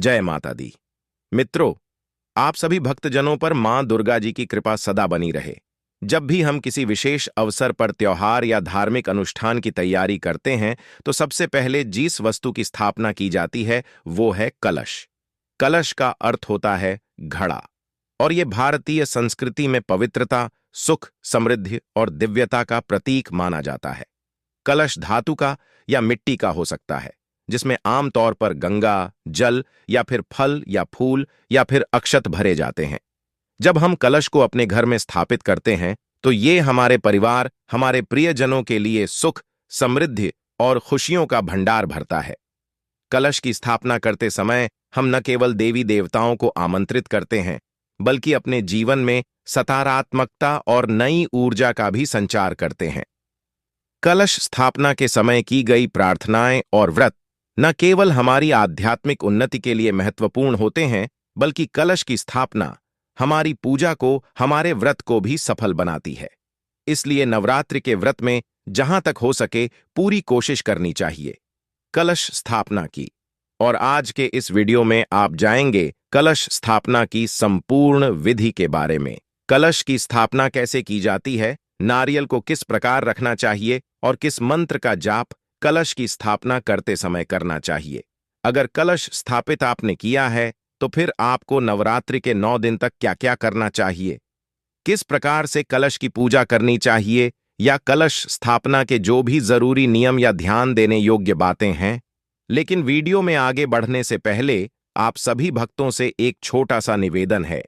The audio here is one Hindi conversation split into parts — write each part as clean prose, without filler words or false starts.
जय माता दी। मित्रों, आप सभी भक्तजनों पर मां दुर्गा जी की कृपा सदा बनी रहे। जब भी हम किसी विशेष अवसर पर त्योहार या धार्मिक अनुष्ठान की तैयारी करते हैं, तो सबसे पहले जिस वस्तु की स्थापना की जाती है वो है कलश। कलश का अर्थ होता है घड़ा, और ये भारतीय संस्कृति में पवित्रता, सुख, समृद्धि और दिव्यता का प्रतीक माना जाता है। कलश धातु का या मिट्टी का हो सकता है, जिसमें आमतौर पर गंगा जल या फिर फल या फूल या फिर अक्षत भरे जाते हैं। जब हम कलश को अपने घर में स्थापित करते हैं, तो ये हमारे परिवार, हमारे प्रियजनों के लिए सुख, समृद्धि और खुशियों का भंडार भरता है। कलश की स्थापना करते समय हम न केवल देवी देवताओं को आमंत्रित करते हैं, बल्कि अपने जीवन में सकारात्मकता और नई ऊर्जा का भी संचार करते हैं। कलश स्थापना के समय की गई प्रार्थनाएं और व्रत न केवल हमारी आध्यात्मिक उन्नति के लिए महत्वपूर्ण होते हैं, बल्कि कलश की स्थापना हमारी पूजा को, हमारे व्रत को भी सफल बनाती है। इसलिए नवरात्रि के व्रत में जहां तक हो सके पूरी कोशिश करनी चाहिए। कलश स्थापना की, और आज के इस वीडियो में आप जानेंगे कलश स्थापना की संपूर्ण विधि के बारे में। कलश की स्थापना कैसे की जाती है, नारियल को किस प्रकार रखना चाहिए और किस मंत्र का जाप कलश की स्थापना करते समय करना चाहिए। अगर कलश स्थापित आपने किया है, तो फिर आपको नवरात्रि के 9 दिन तक क्या क्या करना चाहिए, किस प्रकार से कलश की पूजा करनी चाहिए, या कलश स्थापना के जो भी जरूरी नियम या ध्यान देने योग्य बातें हैं। लेकिन वीडियो में आगे बढ़ने से पहले आप सभी भक्तों से एक छोटा सा निवेदन है।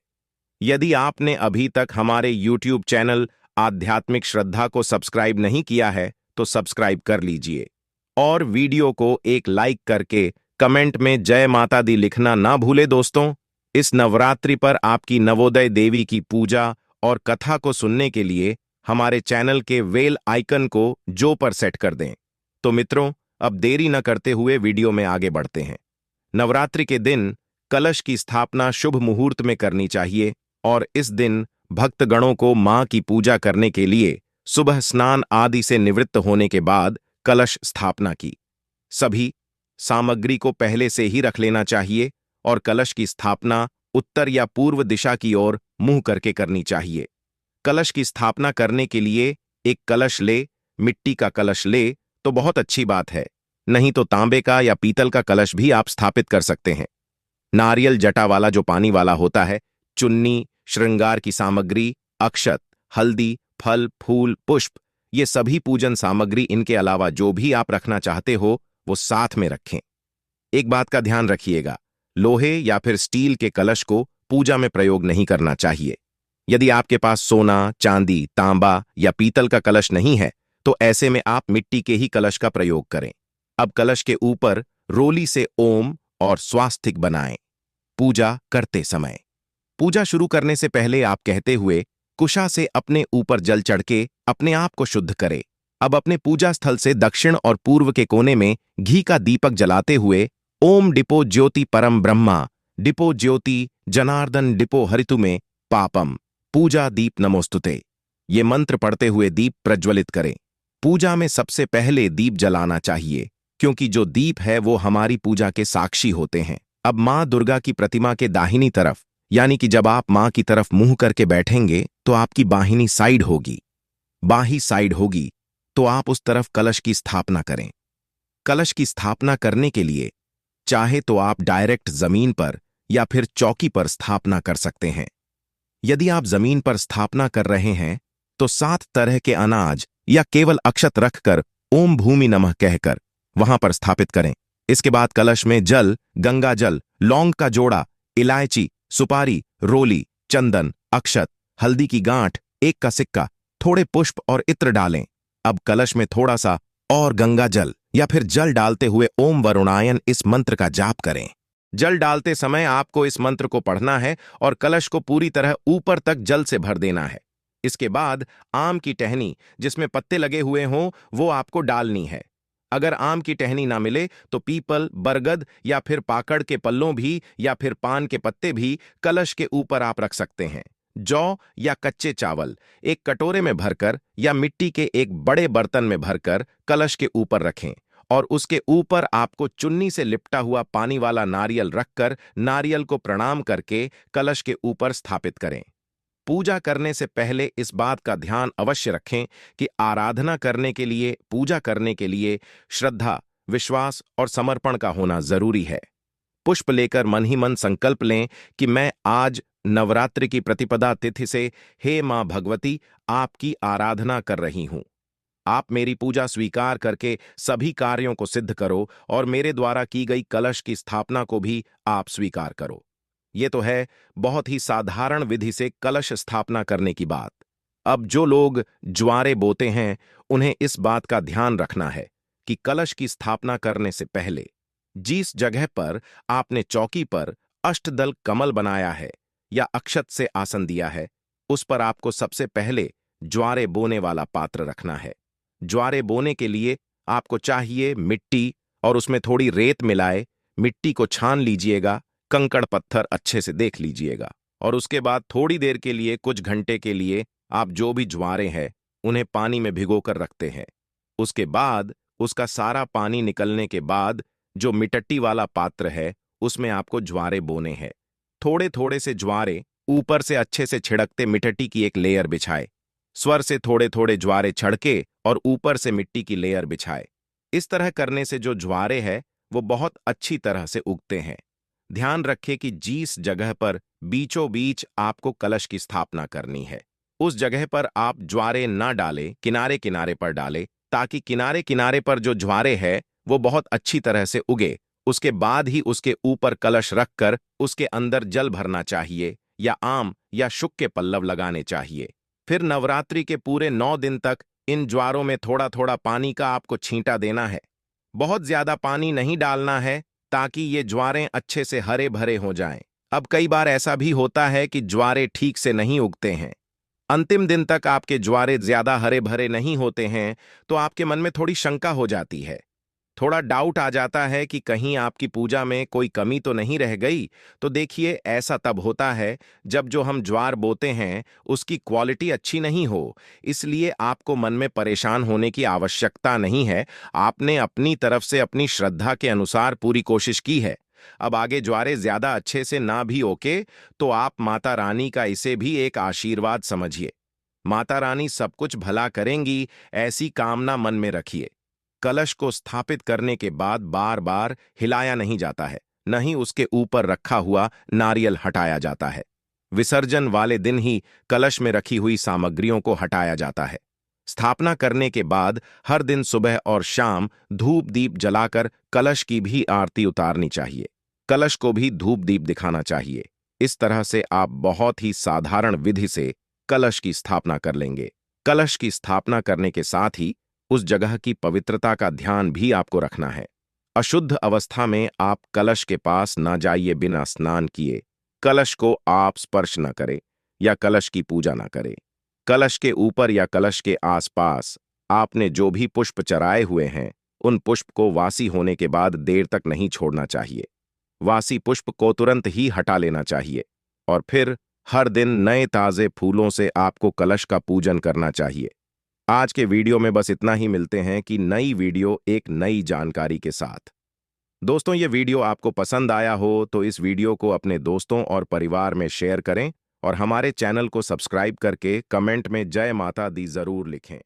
यदि आपने अभी तक हमारे YouTube चैनल आध्यात्मिक श्रद्धा को सब्सक्राइब नहीं किया है, तो सब्सक्राइब कर लीजिए, और वीडियो को एक लाइक करके कमेंट में जय माता दी लिखना ना भूले। दोस्तों, इस नवरात्रि पर आपकी नवोदय देवी की पूजा और कथा को सुनने के लिए हमारे चैनल के बेल आइकन को जो पर सेट कर दें। तो मित्रों, अब देरी न करते हुए वीडियो में आगे बढ़ते हैं। नवरात्रि के दिन कलश की स्थापना शुभ मुहूर्त में करनी चाहिए, और इस दिन भक्तगणों को मां की पूजा करने के लिए सुबह स्नान आदि से निवृत्त होने के बाद कलश स्थापना की सभी सामग्री को पहले से ही रख लेना चाहिए, और कलश की स्थापना उत्तर या पूर्व दिशा की ओर मुंह करके करनी चाहिए। कलश की स्थापना करने के लिए एक कलश ले, मिट्टी का कलश ले तो बहुत अच्छी बात है, नहीं तो तांबे का या पीतल का कलश भी आप स्थापित कर सकते हैं। नारियल जटा वाला जो पानी वाला होता है, चुन्नी, श्रृंगार की सामग्री, अक्षत, हल्दी, फल, फूल, पुष्प, ये सभी पूजन सामग्री, इनके अलावा जो भी आप रखना चाहते हो वो साथ में रखें। एक बात का ध्यान रखिएगा, लोहे या फिर स्टील के कलश को पूजा में प्रयोग नहीं करना चाहिए। यदि आपके पास सोना, चांदी, तांबा या पीतल का कलश नहीं है, तो ऐसे में आप मिट्टी के ही कलश का प्रयोग करें। अब कलश के ऊपर रोली से ओम और स्वास्तिक बनाएं। पूजा करते समय, पूजा शुरू करने से पहले आप कहते हुए कुशा से अपने ऊपर जल चढ़ के अपने आप को शुद्ध करें। अब अपने पूजा स्थल से दक्षिण और पूर्व के कोने में घी का दीपक जलाते हुए ओम डिपो ज्योति परम ब्रह्मा, डिपो ज्योति जनार्दन डिपो हरितु में पापम, पूजा दीप नमोस्तुते, ये मंत्र पढ़ते हुए दीप प्रज्वलित करें। पूजा में सबसे पहले दीप जलाना चाहिए, क्योंकि जो दीप है वो हमारी पूजा के साक्षी होते हैं। अब मां दुर्गा की प्रतिमा के दाहिनी तरफ, यानी कि जब आप मां की तरफ मुंह करके बैठेंगे तो आपकी बाहिनी साइड होगी, बाही साइड होगी, तो आप उस तरफ कलश की स्थापना करें। कलश की स्थापना करने के लिए चाहे तो आप डायरेक्ट जमीन पर या फिर चौकी पर स्थापना कर सकते हैं। यदि आप जमीन पर स्थापना कर रहे हैं, तो 7 तरह के अनाज या केवल अक्षत रखकर ओम भूमि नमः कहकर वहां पर स्थापित करें। इसके बाद कलश में जल, गंगा जल, लौंग का जोड़ा, इलायची, सुपारी, रोली, चंदन, अक्षत, हल्दी की गांठ, 1 का सिक्का, थोड़े पुष्प और इत्र डालें। अब कलश में थोड़ा सा और गंगा जल या फिर जल डालते हुए ओम वरुणायन इस मंत्र का जाप करें। जल डालते समय आपको इस मंत्र को पढ़ना है और कलश को पूरी तरह ऊपर तक जल से भर देना है। इसके बाद आम की टहनी जिसमें पत्ते लगे हुए हों वो आपको डालनी है। अगर आम की टहनी ना मिले तो पीपल, बरगद या फिर पाकड़ के पल्लों भी या फिर पान के पत्ते भी कलश के ऊपर आप रख सकते हैं। जौ या कच्चे चावल एक कटोरे में भरकर या मिट्टी के एक बड़े बर्तन में भरकर कलश के ऊपर रखें, और उसके ऊपर आपको चुन्नी से लिपटा हुआ पानी वाला नारियल रखकर नारियल को प्रणाम करके कलश के ऊपर स्थापित करें। पूजा करने से पहले इस बात का ध्यान अवश्य रखें कि आराधना करने के लिए, पूजा करने के लिए श्रद्धा, विश्वास और समर्पण का होना जरूरी है। पुष्प लेकर मन ही मन संकल्प लें कि मैं आज नवरात्रि की प्रतिपदा तिथि से हे मां भगवती आपकी आराधना कर रही हूं। आप मेरी पूजा स्वीकार करके सभी कार्यों को सिद्ध करो और मेरे द्वारा की गई कलश की स्थापना को भी आप स्वीकार करो। ये तो है बहुत ही साधारण विधि से कलश स्थापना करने की बात। अब जो लोग ज्वारे बोते हैं उन्हें इस बात का ध्यान रखना है कि कलश की स्थापना करने से पहले जिस जगह पर आपने चौकी पर अष्टदल कमल बनाया है या अक्षत से आसन दिया है, उस पर आपको सबसे पहले ज्वारे बोने वाला पात्र रखना है। ज्वारे बोने के लिए आपको चाहिए मिट्टी और उसमें थोड़ी रेत मिलाए। मिट्टी को छान लीजिएगा, कंकड़ पत्थर अच्छे से देख लीजिएगा और उसके बाद थोड़ी देर के लिए, कुछ घंटे के लिए आप जो भी ज्वारे हैं उन्हें पानी में भिगोकर रखते हैं। उसके बाद उसका सारा पानी निकलने के बाद जो मिट्टी वाला पात्र है उसमें आपको ज्वारे बोने हैं। थोड़े थोड़े से ज्वारे ऊपर से अच्छे से छिड़कते मिट्टी की एक लेयर बिछाए। स्वर से थोड़े थोड़े ज्वारे छड़के और ऊपर से मिट्टी की लेयर बिछाए। इस तरह करने से जो ज्वारे है वो बहुत अच्छी तरह से उगते हैं। ध्यान रखें कि जिस जगह पर बीचों बीच आपको कलश की स्थापना करनी है उस जगह पर आप ज्वारे ना डालें, किनारे किनारे पर डालें, ताकि किनारे किनारे पर जो ज्वारे है वो बहुत अच्छी तरह से उगे। उसके बाद ही उसके ऊपर कलश रखकर उसके अंदर जल भरना चाहिए या आम या शुक के पल्लव लगाने चाहिए। फिर नवरात्रि के पूरे 9 दिन तक इन ज्वारों में थोड़ा थोड़ा पानी का आपको छींटा देना है। बहुत ज्यादा पानी नहीं डालना है ताकि ये ज्वारें अच्छे से हरे भरे हो जाएं। अब कई बार ऐसा भी होता है कि ज्वारे ठीक से नहीं उगते हैं, अंतिम दिन तक आपके ज्वारे ज्यादा हरे भरे नहीं होते हैं, तो आपके मन में थोड़ी शंका हो जाती है, थोड़ा डाउट आ जाता है कि कहीं आपकी पूजा में कोई कमी तो नहीं रह गई। तो देखिए, ऐसा तब होता है जब जो हम ज्वार बोते हैं उसकी क्वालिटी अच्छी नहीं हो। इसलिए आपको मन में परेशान होने की आवश्यकता नहीं है। आपने अपनी तरफ से अपनी श्रद्धा के अनुसार पूरी कोशिश की है। अब आगे ज्वारे ज्यादा अच्छे से ना भी ओके तो आप माता रानी का इसे भी एक आशीर्वाद समझिए। माता रानी सब कुछ भला करेंगी, ऐसी कामना मन में रखिए। कलश को स्थापित करने के बाद बार बार हिलाया नहीं जाता है, न ही उसके ऊपर रखा हुआ नारियल हटाया जाता है। विसर्जन वाले दिन ही कलश में रखी हुई सामग्रियों को हटाया जाता है। स्थापना करने के बाद हर दिन सुबह और शाम धूप दीप जलाकर कलश की भी आरती उतारनी चाहिए। कलश को भी धूप दीप दिखाना चाहिए। इस तरह से आप बहुत ही साधारण विधि से कलश की स्थापना कर लेंगे। कलश की स्थापना करने के साथ ही उस जगह की पवित्रता का ध्यान भी आपको रखना है। अशुद्ध अवस्था में आप कलश के पास ना जाइए बिना स्नान किए। कलश को आप स्पर्श न करें या कलश की पूजा न करें। कलश के ऊपर या कलश के आसपास आपने जो भी पुष्प चराए हुए हैं उन पुष्प को वासी होने के बाद देर तक नहीं छोड़ना चाहिए। वासी पुष्प को तुरंत ही हटा लेना चाहिए और फिर हर दिन नए ताजे फूलों से आपको कलश का पूजन करना चाहिए। आज के वीडियो में बस इतना ही। मिलते हैं कि नई वीडियो एक नई जानकारी के साथ। दोस्तों, ये वीडियो आपको पसंद आया हो तो इस वीडियो को अपने दोस्तों और परिवार में शेयर करें और हमारे चैनल को सब्सक्राइब करके कमेंट में जय माता दी जरूर लिखें।